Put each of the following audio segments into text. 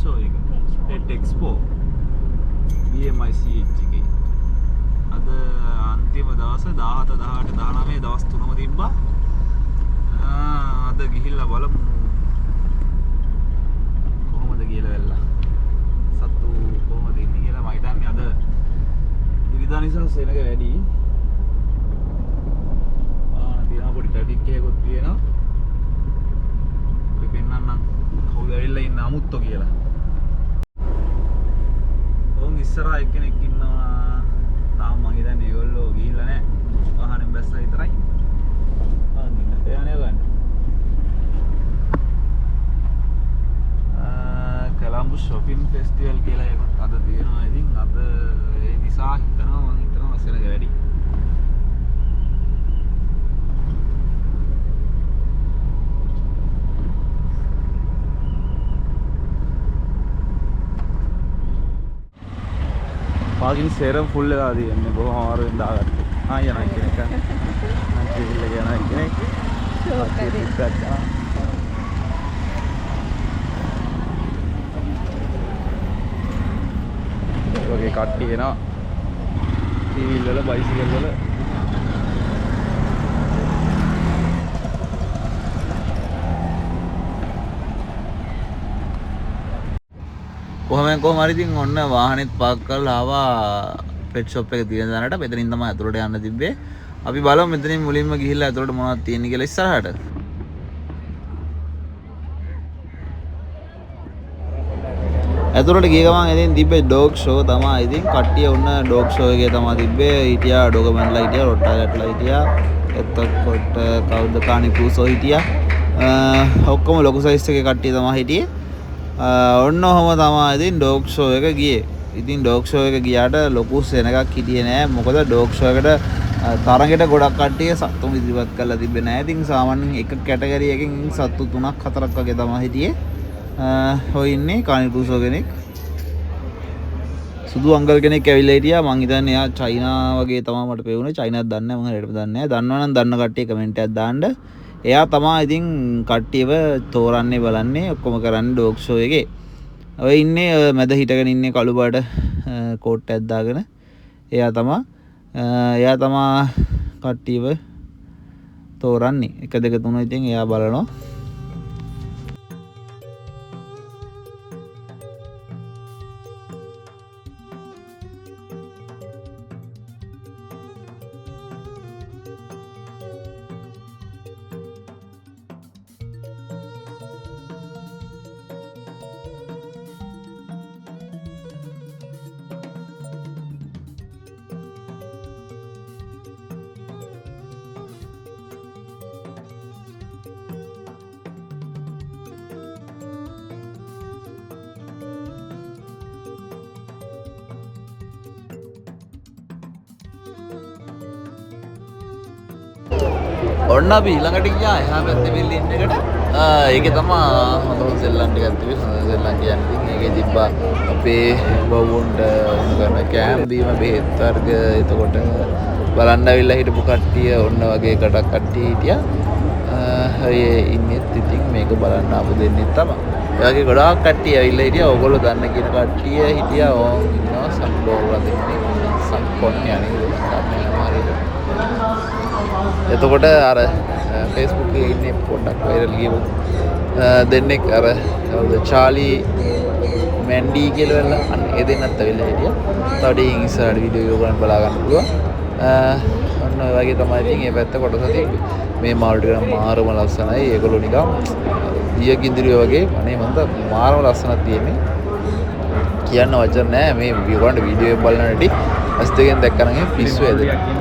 show එක. Red Expo. BMICH එකේ. අද අන්තිම දවස 17 18 19 දවස් තුනම තිබ්බා. අද ගිහිල්ලා බලමු කොහොමද කියලා වෙලා. සත්තු කොහොමද ඉන්නේ කියලා මම හිතන්නේ අද ඉරිදා නිසා සෙනග වැඩි. තියෙනවා පොඩි ට්‍රැෆික් එකකුත් තියෙනවා. අපි පෙන්නන්නම් කවුද ඇවිල්ලා ඉන්න අමුත්තෝ කියලා. ඕන් ඉස්සරහා එක්කෙනෙක් ඉන්නවා. තාම මම හිතන්නේ ඒගොල්ලෝ ගිහිල්ලා නැහැ. වාහනේ බැස්සා විතරයි. Columbus Shopping Festival කියලා එකක් අද තියෙනවා. ඉතින් අද ඒ නිසා හිතනවා මම හිතනවා සෙනග වැඩි. පාකින් සෙරම් ෆුල් එකලා තියෙන්නේ බොහොම අමාරුවෙන් දාගත්තා. යනවා කෙනෙක්. අන්තිවිල්ල යනවා කෙනෙක්. ඔගේ කට්ටිය එනවා. ටීවීල් වල බයිසිකල් වල කොහොම හරි ඉතින් ඔන්න වාහනේත් පාක් කරලා ආවා පෙට් ෂොප් එක තියෙන තැනට. මෙතනින් තමයි අතුරට යන්න තිබ්බේ. අපි බලමු මෙතනින් මුලින්ම ගිහිල්ලා අතුරට මොනවද තියෙන්නේ කියලා ඉස්සරහට. අතුරට ගිය ගමන් ඉතින් තිබ්බේ ඩොග් ෂෝ තමයි. ඉතින් කට්ටිය ඔන්න ඩොග් ෂෝ එකේ තමයි තිබ්බේ. හිටියා ඩොගමන්ලා හිටියා, රොට්ටාගට්ලා හිටියා. එතකොට කවුද කානිකුසෝ හිටියා. ඔක්කොම ලොකු සයිස් එකේ කට්ටිය තමයි හිටියේ. ඔන්න ඔහම තමයි ඉතින් ඩොග් ෂෝ එක ගියේ. ඉතින් ඩොග් ෂෝ එක ගියාට ලොකු සෙනගක් හිටියේ නෑ. මොකද ඩොග් ෂෝ එකට තරගෙට ගොඩක් කට්ටිය සත්තු ඉදිරිපත් කරලා තිබ්බේ නෑ. ඉතින් සාමාන්‍යයෙන් එක කැටගරි එකකින් සත්තු 3ක් 4ක් වගේ තමයි හිටියේ. ඔය ඉන්නේ කානිකුසෝ කෙනෙක්. සුදු අංකල් කෙනෙක් ඇවිල්ලා හිටියා. මං හිතන්නේ එයා චයිනා වගේ තමයි මට පෙවුනේ. චයිනාත් දන්නේ නැහැ. මම හරියටම දන්නේ නැහැ. දන්නවනම් දන්න කට්ටිය කමෙන්ට් එකක් දාන්න. එයා තමයි ඉතින් කට්ටියව තෝරන්නේ බලන්නේ ඔක්කොම කරන්නේ ඩොග් ෂෝ එකේ. ඔය ඉන්නේ මැද හිටගෙන ඉන්නේ කළු පාට කෝට් එකක් දාගෙන. එයා තමයි කට්ටියව තෝරන්නේ. 1 2 3 ඉතින් එයා බලනවා. ඔන්න අපි ඊළඟට ගියා එහා පැත්තේ බිල්ඩින් එකට. ඒකේ තමයි හොඳ සෙල්ලම් ටිකක් තිබ්බේ. හොඳ සෙල්ලම් කියන්නේ ඉතින් ඒකේ තිබ්බා අපේ බවුන්ට කරන කෑම බීම බෙහෙත් වර්ග. එතකොට බලන්න ඇවිල්ලා හිටපු කට්ටිය ඔන්න වගේ කට්ටිය හිටියා. ඔය ඉන්නෙත් ඉතින් මේක බලන්න ආපු දෙන්නෙක් තමයි. ඒ වගේ ගොඩාක් කට්ටිය ඇවිල්ලා හිටියා. ඕගොල්ලෝ දන්න කියන කට්ටිය හිටියා. ඕන් ඉන්නවා සම්බෝරලා දෙන්නේ. සම්පොන්නේ අනේ එතකොට අර Facebook එකේ ඉන්නේ පොඩ්ඩක් වයිරල් ගියපු දෙන්නෙක් අර චාලි මැන්ඩි කියලා වෙලා අන්න ඒ දෙන්නත් ඇවිල්ලා හිටියා. තව ඩිං ඉස්සරහට වීඩියෝ ගන්න බලා ගන්න පුළුවන්. ඔන්න ඔය වගේ තමයි ඉතින් මේ පැත්ත කොටස තියෙන්නේ. මේ මාළු ටික මාරම ලස්සනයි. ඒගොල්ලෝ නිකන් දිය කිඳිරිය වගේ අනේ මන්ද මාරම ලස්සනක් තියෙන්නේ. කියන්න වචන නැහැ. මේ වීඩියෝ එක බලන හැටි ඇස් දෙකෙන් දැක්කම පිස්සු ඇදෙනවා.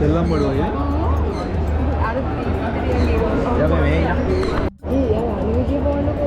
Selam bodoh ya. Ada di ya memang. Iya, lalu dia bawa nak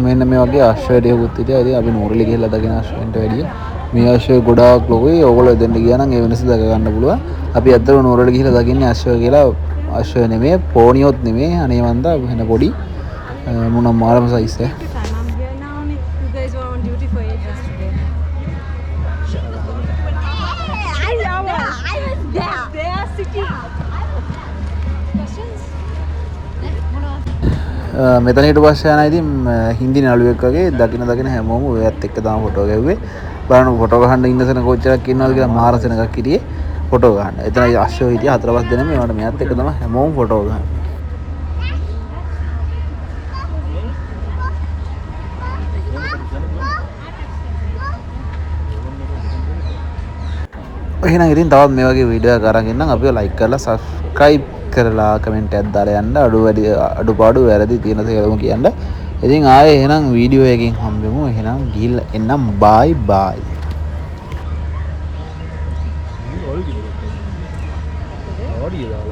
මෙන්න මේ වගේ ආශ්‍රයයකුත් හිටියා. ඉතින් අපි නූරලි ගිහලා දකින ආශ්‍රයන්ට වැඩිය මේ ආශ්‍රය ගොඩාක් ලොකුයි. ඕගොල්ලෝ දෙන්න ගියා නම් ඒ වෙනස දැක ගන්න පුළුවන්. අපි ඇත්තටම නූරලි ගිහලා දකින්නේ ආශ්‍රය කියලා. ආශ්‍රය නෙමෙයි, පෝනියොත් නෙමෙයි. අනේ වන්දා වෙන පොඩි මොන මාරම සයිස් එක. මෙතන හිට පස්සේ යන ඉතින් හින්දි නළුවෙක් වගේ දකින හැමෝම ඔයත් එක්ක තමයි ෆොටෝ ගැව්වේ. බලන්න ෆොටෝ ගහන්න ඉන්න සෙන කොච්චරක් ඉන්නවද කියලා මාර සෙනගක් හිටියේ ෆොටෝ ගහන්න. එතන අශ්වය හිටියා 4-5 දෙනෙක් මේවට මෙයාත් එක්ක තමයි හැමෝම ෆොටෝ ගහන්නේ. එහෙනම් ඉතින් තවත් මේ වගේ වීඩියෝ එකක් අරන් ඉන්නම්. අපිව ලයික් කරලා subscribe කරලා කමෙන්ට් එකක් දාලා යන්න. අඩුපාඩු වැරදි තියෙන දේවල් කියන්න. ඉතින් ආයේ එහෙනම් වීඩියෝ එකකින් හම්බෙමු. එහෙනම් ගිහිල්ලා එන්නම්. bye bye. Audio